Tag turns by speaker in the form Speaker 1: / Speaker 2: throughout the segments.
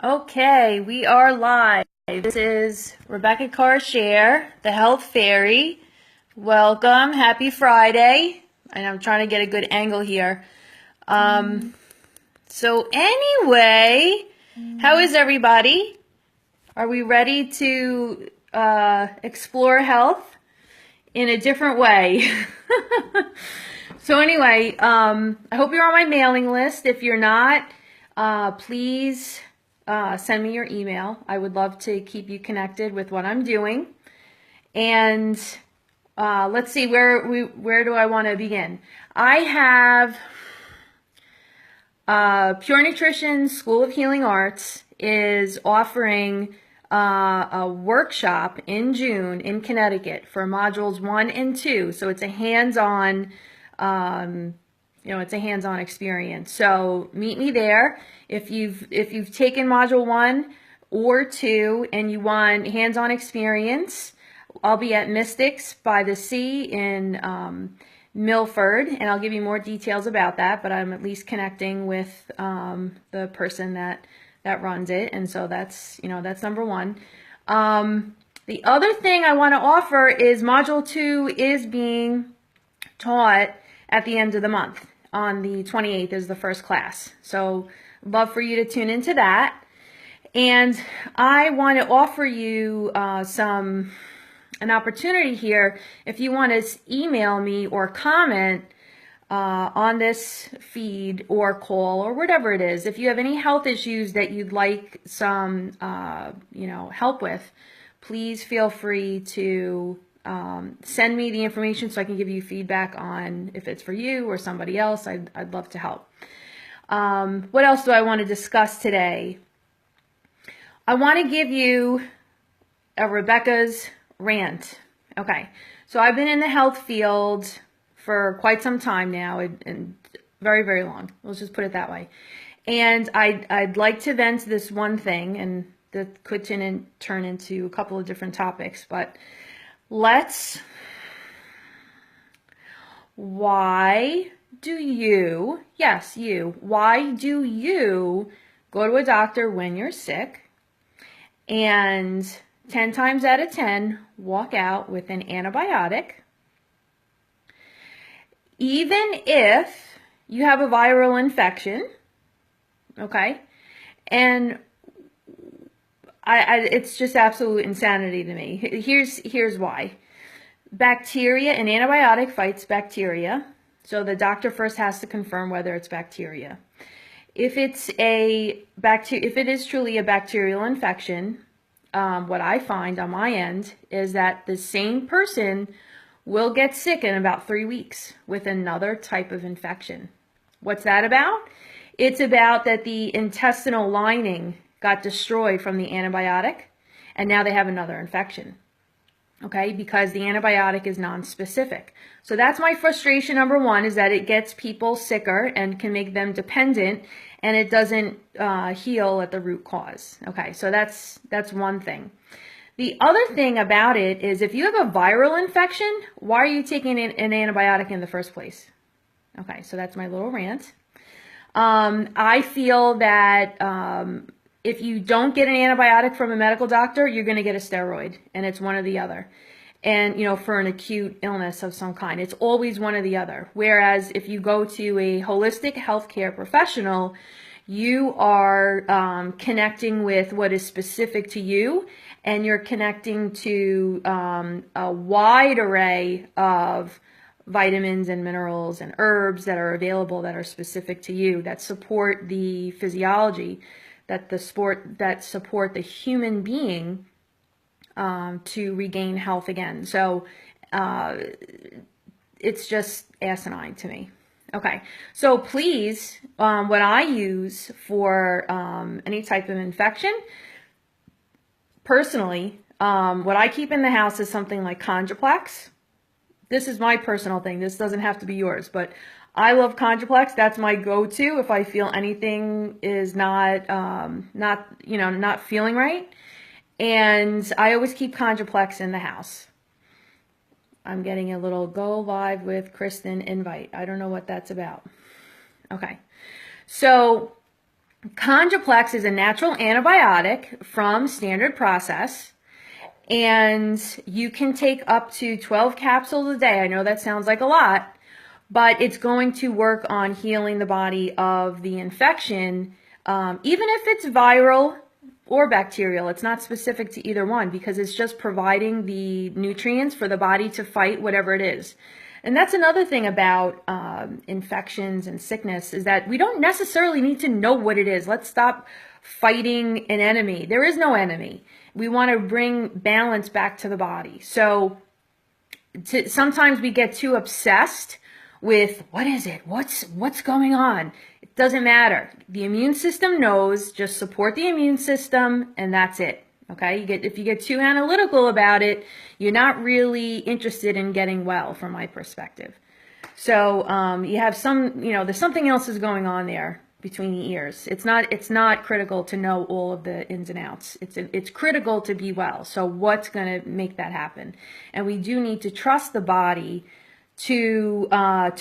Speaker 1: Okay, we are live. This is Rebecca Carshare, the Health Fairy. Welcome. Happy Friday. And I'm trying to get a good angle here. So anyway, how is everybody? Are we ready to explore health in a different way? So anyway, I hope you're on my mailing list. If you're not, please send me your email. I would love to keep you connected with what I'm doing. And let's see, where do I want to begin? I have Pure Nutrition School of Healing Arts is offering a workshop in June in Connecticut for modules 1 and 2. So it's a hands-on it's a hands-on experience. So meet me there. If you've taken module 1 or 2 and you want hands-on experience, I'll be at Mystics by the Sea in Milford, and I'll give you more details about that, but I'm at least connecting with the person that runs it, and so that's number one. The other thing I want to offer is module 2 is being taught at the end of the month. On the 28th is the first class. So love for you to tune into that. And I want to offer you an opportunity here. If you want to email me or comment on this feed or call or whatever it is, if you have any health issues that you'd like some help with, please feel free to send me the information so I can give you feedback on if it's for you or somebody else. I'd love to help. What else do I want to discuss today? I want to give you a Rebecca's rant. Okay, so I've been in the health field for quite some time now, and very, very long. Let's just put it that way. And I'd like to vent this one thing, and that could turn into a couple of different topics, but why do you go to a doctor when you're sick and 10 times out of 10 walk out with an antibiotic, even if you have a viral infection, okay? And it's just absolute insanity to me. Here's why. Bacteria, an antibiotic fights bacteria. So the doctor first has to confirm whether it's bacteria. If it is truly a bacterial infection, what I find on my end is that the same person will get sick in about 3 weeks with another type of infection. What's that about? It's about that the intestinal lining got destroyed from the antibiotic, and now they have another infection, okay, because the antibiotic is non-specific. So that's my frustration number one, is that it gets people sicker and can make them dependent, and it doesn't heal at the root cause. Okay, so that's one thing. The other thing about it is if you have a viral infection, why are you taking an antibiotic in the first place? Okay, so that's my little rant. I feel that if you don't get an antibiotic from a medical doctor, you're going to get a steroid, and it's one or the other. And, for an acute illness of some kind, it's always one or the other. Whereas if you go to a holistic healthcare professional, you are connecting with what is specific to you, and you're connecting to a wide array of vitamins and minerals and herbs that are available that are specific to you, that support the physiology, that support the human being to regain health again. So it's just asinine to me. Okay, so please, what I use for any type of infection, personally, what I keep in the house is something like Kandra Plex. This is my personal thing. This doesn't have to be yours, but I love Kandra Plex. That's my go-to if I feel anything is not feeling right. And I always keep Kandra Plex in the house. I'm getting a little go live with Kristen invite. I don't know what that's about. Okay. So Kandra Plex is a natural antibiotic from Standard Process, and you can take up to 12 capsules a day. I know that sounds like a lot, but it's going to work on healing the body of the infection, even if it's viral or bacterial. It's not specific to either one because it's just providing the nutrients for the body to fight whatever it is. And that's another thing about infections and sickness, is that we don't necessarily need to know what it is. Let's stop fighting an enemy. There is no enemy. We want to bring balance back to the body. So sometimes we get too obsessed with what is it? What's going on? It doesn't matter. The immune system knows. Just support the immune system, and that's it. Okay, if you get too analytical about it, you're not really interested in getting well, from my perspective. So you have there's something else is going on there between the ears. It's not critical to know all of the ins and outs. It's critical to be well. So what's going to make that happen? And we do need to trust the body to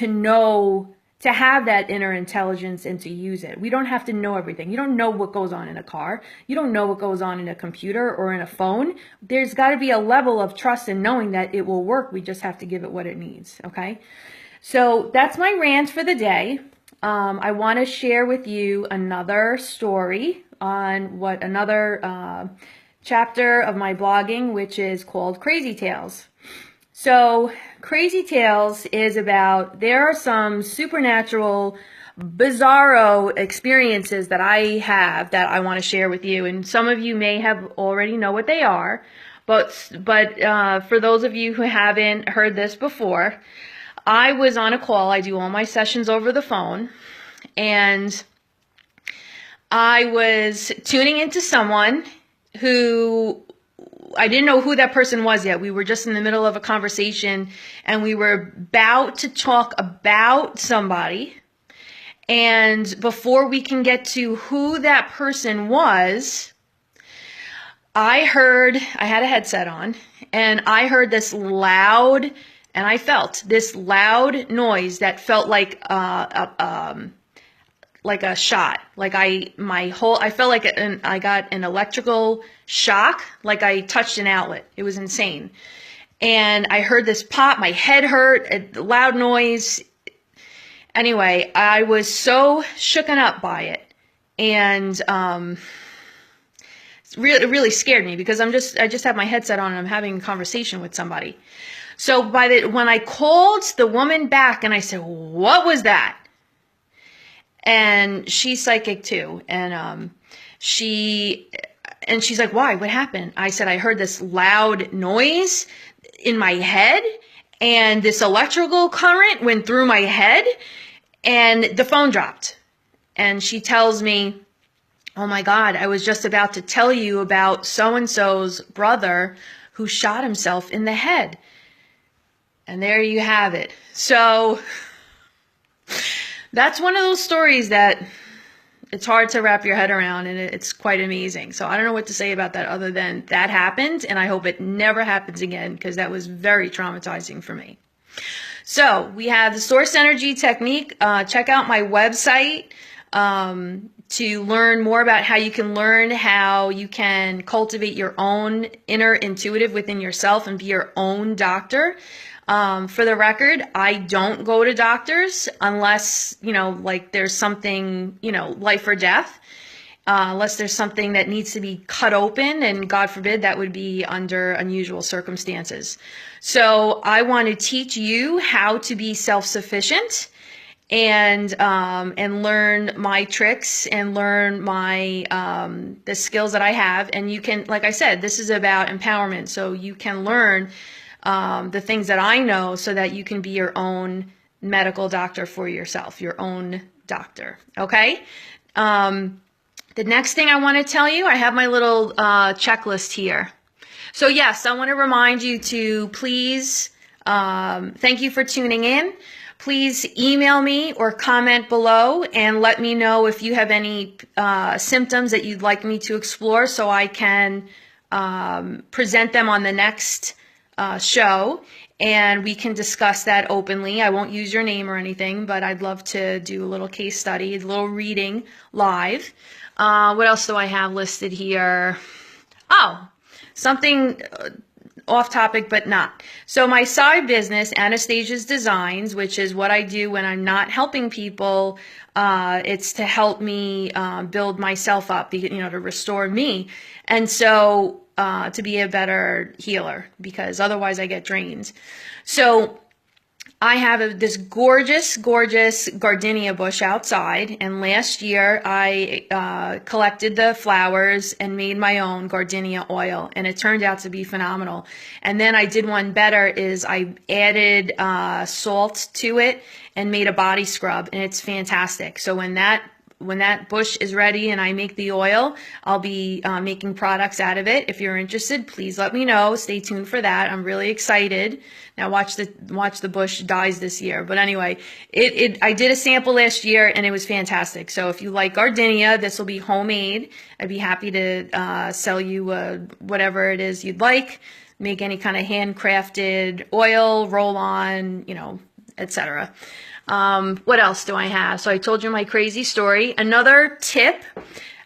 Speaker 1: know, to have that inner intelligence and to use it. We don't have to know everything. You don't know what goes on in a car. You don't know what goes on in a computer or in a phone. There's got to be a level of trust in knowing that it will work. We just have to give it what it needs, okay? So that's my rant for the day. I want to share with you another story on another chapter of my blogging, which is called Crazy Tales. So Crazy Tales is about, there are some supernatural, bizarro experiences that I have that I want to share with you. And some of you may have already know what they are, but for those of you who haven't heard this before, I was on a call. I do all my sessions over the phone, and I was tuning into someone who I didn't know who that person was yet. We were just in the middle of a conversation, and we were about to talk about somebody. And before we can get to who that person was, I had a headset on, and I heard this loud, and I felt this loud noise that felt like a shot. I felt like I got an electrical shock, like I touched an outlet. It was insane. And I heard this pop, my head hurt, a loud noise. Anyway, I was so shooken up by it. And it really scared me because I just have my headset on and I'm having a conversation with somebody. So when I called the woman back and I said, "What was that?" And she's psychic too. And she's like, "Why? What happened?" I said, "I heard this loud noise in my head, and this electrical current went through my head, and the phone dropped." And she tells me, "Oh my God, I was just about to tell you about so-and-so's brother who shot himself in the head." And there you have it. So that's one of those stories that it's hard to wrap your head around, and it's quite amazing. So I don't know what to say about that other than that happened, and I hope it never happens again because that was very traumatizing for me. So we have the source energy technique. Check out my website to learn more about how you can cultivate your own inner intuitive within yourself and be your own doctor. For the record, I don't go to doctors unless, like there's something, life or death, unless there's something that needs to be cut open, and God forbid that would be under unusual circumstances. So I want to teach you how to be self-sufficient and learn my tricks and learn my, the skills that I have. And you can, like I said, this is about empowerment. So you can learn the things that I know so that you can be your own medical doctor for yourself, your own doctor. Okay. The next thing I want to tell you, I have my little checklist here. So yes, I want to remind you to please, thank you for tuning in. Please email me or comment below and let me know if you have any symptoms that you'd like me to explore so I can present them on the next show. and we can discuss that openly. I won't use your name or anything, but I'd love to do a little case study, a little reading live. What else do I have listed here? Oh, something off topic, but not. So my side business, Anastasia's Designs, which is what I do when I'm not helping people, it's to help me build myself up, to restore me. And so to be a better healer, because otherwise I get drained. So I have this gorgeous, gorgeous gardenia bush outside, and last year I collected the flowers and made my own Gardenia oil, and it turned out to be phenomenal. And then I did one better, is I added salt to it and made a body scrub, and it's fantastic. So when that bush is ready and I make the oil, I'll be making products out of it. If you're interested, please let me know. Stay tuned for that. I'm really excited. Now watch the bush dies this year. But anyway, I did a sample last year and it was fantastic. So if you like gardenia, this will be homemade. I'd be happy to sell you whatever it is you'd like. Make any kind of handcrafted oil, roll on, etc. What else do I have? So I told you my crazy story. Another tip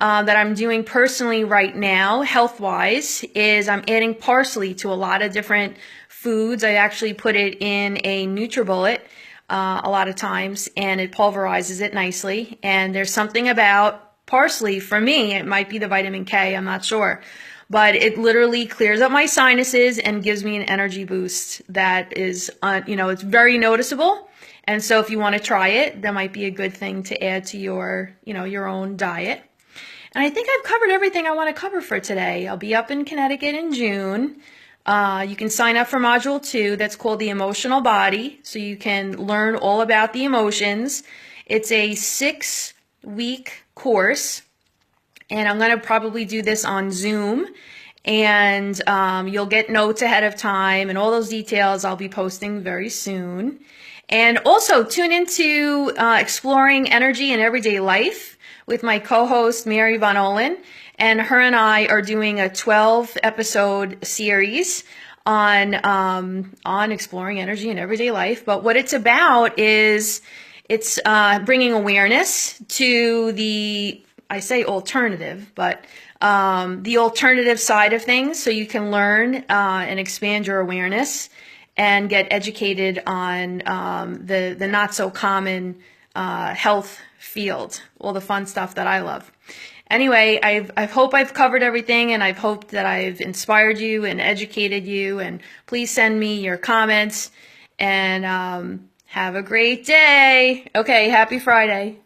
Speaker 1: that I'm doing personally right now, health-wise, is I'm adding parsley to a lot of different foods. I actually put it in a NutriBullet a lot of times, and it pulverizes it nicely. And there's something about parsley, for me, it might be the vitamin K, I'm not sure. But it literally clears up my sinuses and gives me an energy boost that is, it's very noticeable. And so if you want to try it, that might be a good thing to add to your own diet. And I think I've covered everything I want to cover for today. I'll be up in Connecticut in June. You can sign up for Module 2. That's called The Emotional Body. So you can learn all about the emotions. It's a 6-week course. And I'm going to probably do this on Zoom. And you'll get notes ahead of time. And all those details I'll be posting very soon. And also tune into Exploring Energy in Everyday Life with my co-host Mary Von Olin. And her and I are doing a 12-episode series on exploring energy in everyday life. But what it's about is it's bringing awareness to I say alternative, but the alternative side of things, so you can learn and expand your awareness and get educated on the not so common health field, all the fun stuff that I love. Anyway, I hope I've covered everything, and I've hoped that I've inspired you and educated you. And please send me your comments, and have a great day. Okay, happy Friday.